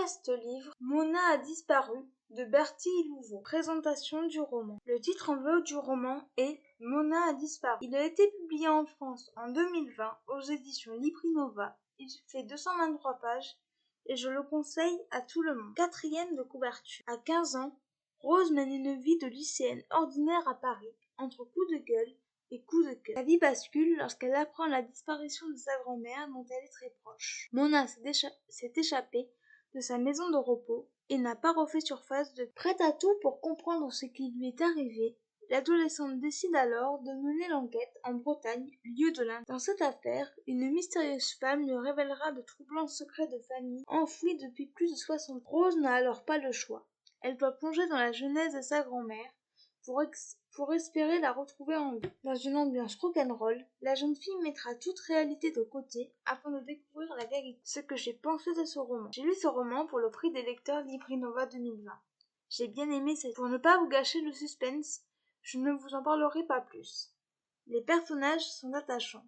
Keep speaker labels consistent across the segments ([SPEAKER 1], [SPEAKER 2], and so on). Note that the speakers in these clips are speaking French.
[SPEAKER 1] podcast livre Mona a disparu de Bertille Louveau. Présentation du roman. Le titre en VO du roman est Mona a disparu. Il a été publié en France en 2020 aux éditions Librinova. Il fait 223 pages et je le conseille à tout le monde. 4e de couverture. À 15 ans, Rose mène une vie de lycéenne ordinaire à Paris, entre coups de gueule et coups de cœur. Sa vie bascule lorsqu'elle apprend la disparition de sa grand-mère dont elle est très proche. Mona s'est échappée de sa maison de repos et n'a pas refait surface depuis. Prête à tout pour comprendre ce qui lui est arrivé, l'adolescente décide alors de mener l'enquête en Bretagne, lieu de l'Inde. Dans cette affaire, une mystérieuse femme lui révélera de troublants secrets de famille enfouis depuis plus de 60 ans. Rose n'a alors pas le choix. Elle doit plonger dans la genèse de sa grand-mère pour espérer la retrouver en vie. Dans une ambiance rock'n'roll, la jeune fille mettra toute réalité de côté afin de découvrir la vérité. Ce que j'ai pensé de ce roman. J'ai lu ce roman pour le prix des lecteurs Librinova 2020. J'ai bien aimé cette... Pour ne pas vous gâcher le suspense, je ne vous en parlerai pas plus. Les personnages sont attachants.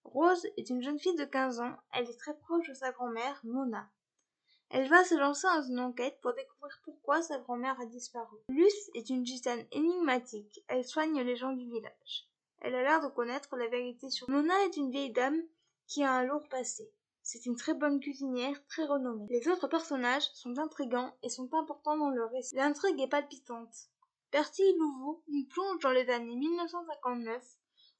[SPEAKER 1] Rose est une jeune fille de 15 ans, elle est très proche de sa grand-mère, Mona. Elle va se lancer dans une enquête pour découvrir pourquoi sa grand-mère a disparu. Luce est une gitane énigmatique. Elle soigne les gens du village. Elle a l'air de connaître la vérité sur... Mona est une vieille dame qui a un lourd passé. C'est une très bonne cuisinière, très renommée. Les autres personnages sont intrigants et sont importants dans le récit. L'intrigue est palpitante. Bertille Louveau nous plonge dans les années 1959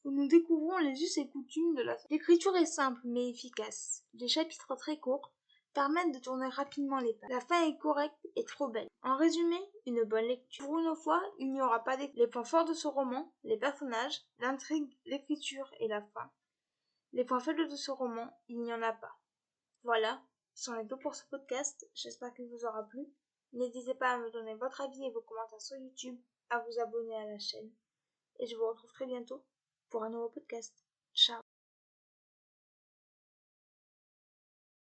[SPEAKER 1] où nous découvrons les us et coutumes de la... L'écriture est simple mais efficace. Les chapitres très courts permettent de tourner rapidement les pages. La fin est correcte et trop belle. En résumé, une bonne lecture. Pour une fois, il n'y aura pas les points forts de ce roman, les personnages, l'intrigue, l'écriture et la fin. Les points faibles de ce roman, il n'y en a pas. Voilà, c'en est tout pour ce podcast. J'espère qu'il vous aura plu. N'hésitez pas à me donner votre avis et vos commentaires sur YouTube, à vous abonner à la chaîne. Et je vous retrouve très bientôt pour un nouveau podcast. Ciao.